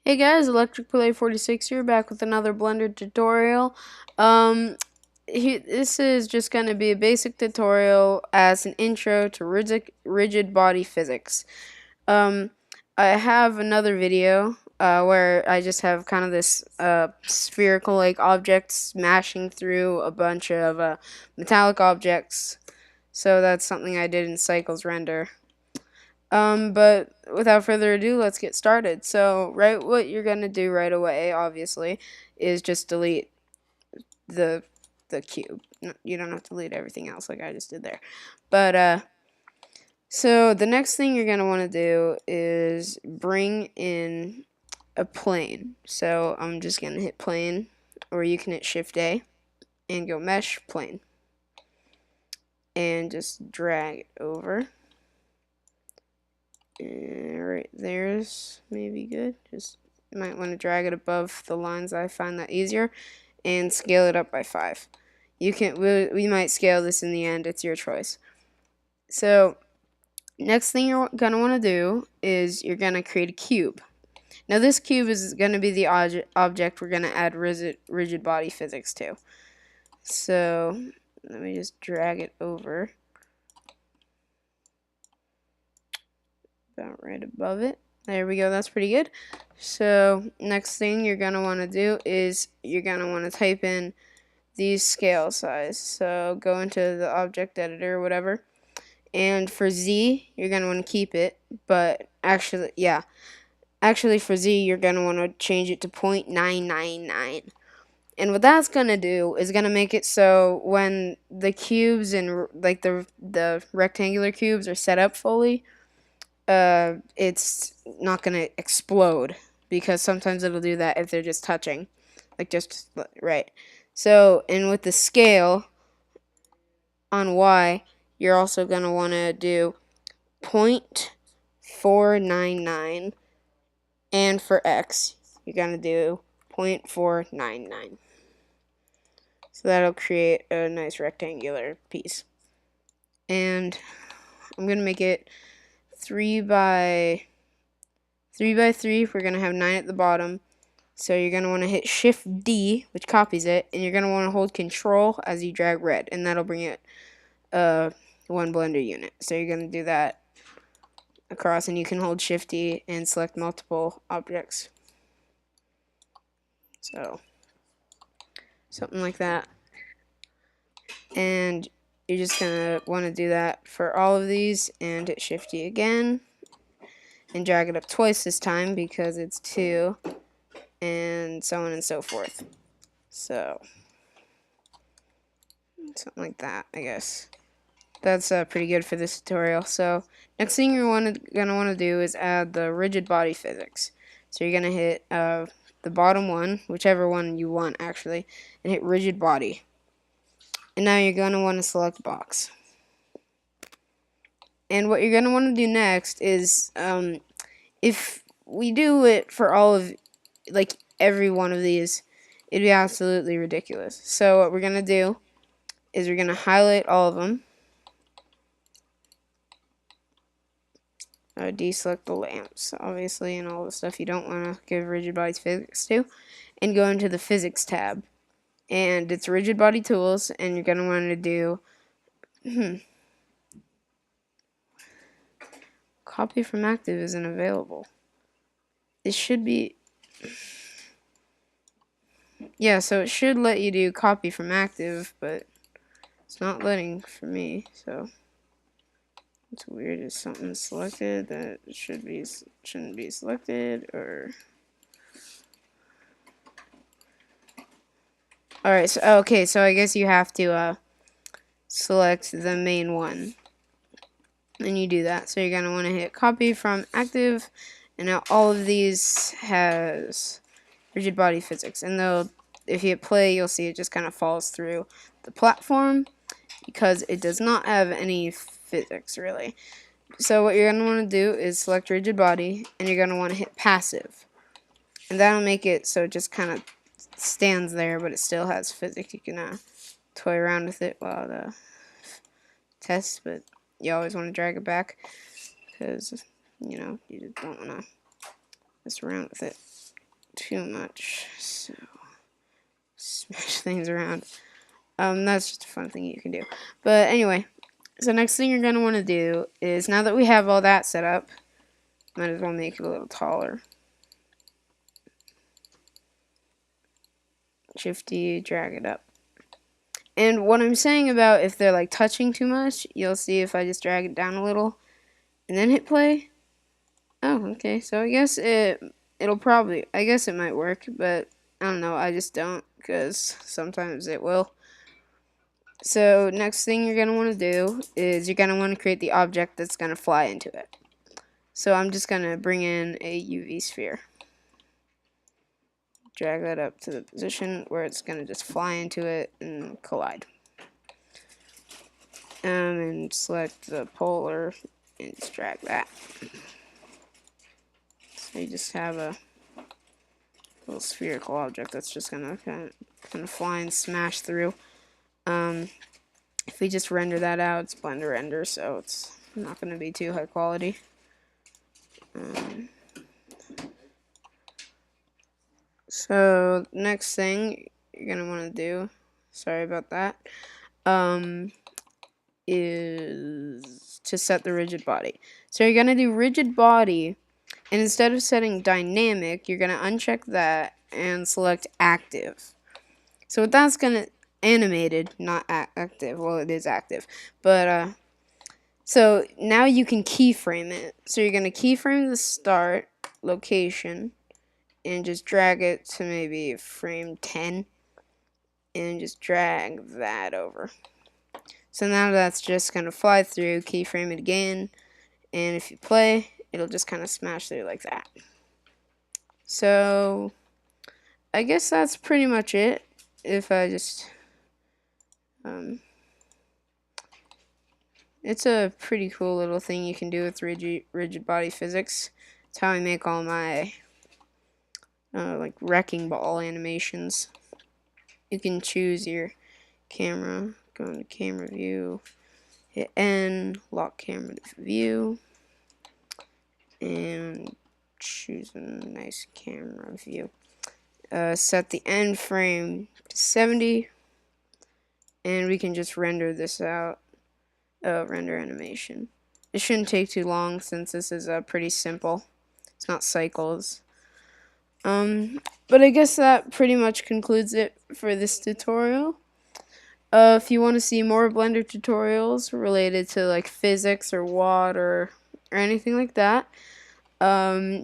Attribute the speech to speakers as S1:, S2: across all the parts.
S1: Hey guys, Electric Play 46 here, back with another Blender tutorial. This is just going to be a basic tutorial as an intro to rigid body physics. Um, I have another video where I just have kind of this spherical like object smashing through a bunch of metallic objects. So that's something I did in Cycles Render. But without further ado, let's get started. So, what you're gonna do right away, obviously, is just delete the cube. You don't have to delete everything else like I just did there. But so the next thing you're gonna want to do is bring in a plane. So I'm just gonna hit plane, or you can hit Shift A and go Mesh Plane, and just drag it over. Right there's maybe good. Just you might want to drag it above the lines. I find that easier, and scale it up by 5. You can we might scale this in the end. It's your choice. So next thing you're gonna want to do is you're gonna create a cube. Now this cube is gonna be the object we're gonna add rigid body physics to. So let me just drag it over. About right above it. There we go, that's pretty good. So next thing you're going to want to do is you're going to want to type in these scale size. So go into the object editor or whatever. And for Z, you're going to want to keep it. But actually for Z, you're going to want to change it to 0.999. And what that's going to do is going to make it so when the cubes and like the rectangular cubes are set up fully, it's not gonna explode, because sometimes it'll do that if they're just touching, like just right. So, and with the scale on Y, you're also gonna want to do 0.499, and for X, you're gonna do 0.499. So that'll create a nice rectangular piece. And I'm gonna make it 3 by 3 by 3. We're going to have 9 at the bottom. So you're going to want to hit Shift D, which copies it, and you're going to want to hold Control as you drag red, and that'll bring it one Blender unit. So you're going to do that across, and you can hold Shift D and select multiple objects. So something like that. And you're just going to want to do that for all of these, and hit Shift D again, and drag it up twice this time because it's 2, and so on and so forth. So something like that, I guess. That's pretty good for this tutorial. So next thing you're gonna want to do is add the rigid body physics. So you're gonna hit the bottom one, whichever one you want actually, and hit rigid body. And now you're gonna want to select box. And what you're gonna want to do next is, if we do it for all of, like every one of these, it'd be absolutely ridiculous. So what we're gonna do is we're gonna highlight all of them. Deselect the lamps, obviously, and all the stuff you don't want to give rigid body physics to, and go into the physics tab. And it's rigid body tools, and you're going to want to do copy from active isn't available. It should be, yeah, so it should let you do copy from active, but it's not letting for me. So it's weird. Is something selected that shouldn't be selected, or alright, so okay, so I guess you have to select the main one, and you do that. So you're going to want to hit copy from active, and now all of these has rigid body physics, and though if you hit play, you'll see it just kind of falls through the platform because it does not have any physics really. So what you're going to want to do is select rigid body, and you're going to want to hit passive, and that'll make it so it just kind of stands there, but it still has physics. You can toy around with it while the test, but you always want to drag it back because, you know, you just don't want to mess around with it. too much, so smash things around. That's just a fun thing you can do. But anyway, so next thing you're going to want to do is, now that we have all that set up, might as well make it a little taller. Shifty, drag it up. And what I'm saying about if they're like touching too much, you'll see if I just drag it down a little and then hit play. Oh, okay. So I guess it'll probably, I guess it might work, but I don't know. I just don't, because sometimes it will. So next thing you're going to want to do is you're going to want to create the object that's going to fly into it. So I'm just going to bring in a UV sphere. Drag that up to the position where it's going to just fly into it and collide. And select the polar and just drag that. So you just have a little spherical object that's just going to kind of fly and smash through. If we just render that out, it's Blender render, so it's not going to be too high quality. So next thing you're going to want to do, sorry about that, is to set the rigid body. So you're going to do rigid body, and instead of setting dynamic, you're going to uncheck that and select active. So what that's going to, animated, not active, well it is active, but so now you can keyframe it. So you're going to keyframe the start location and just drag it to maybe frame 10 and just drag that over. So now that's just going to fly through, keyframe it again, and if you play, it'll just kind of smash through like that. So I guess that's pretty much it. If I just it's a pretty cool little thing you can do with rigid body physics. It's how I make all my like wrecking ball animations. You can choose your camera, go into camera view, hit N, lock camera to view, and choose a nice camera view. Set the end frame to 70, and we can just render this out. Render animation. It shouldn't take too long since this is pretty simple. It's not cycles. But I guess that pretty much concludes it for this tutorial. If you want to see more Blender tutorials related to like physics or water or anything like that,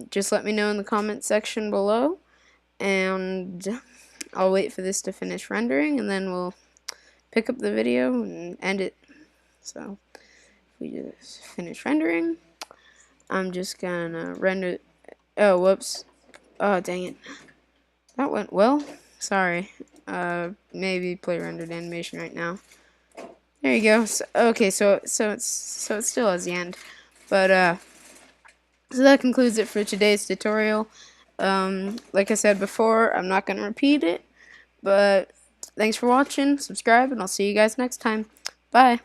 S1: just let me know in the comment section below, and I'll wait for this to finish rendering, and then we'll pick up the video and end it. So if we just finish rendering, I'm just gonna render. Oh, whoops. Oh, dang it. That went well. Sorry. Maybe play rendered animation right now. There you go. So, okay, so it still has the end, but so that concludes it for today's tutorial. Like I said before, I'm not gonna repeat it, but thanks for watching. Subscribe, and I'll see you guys next time. Bye.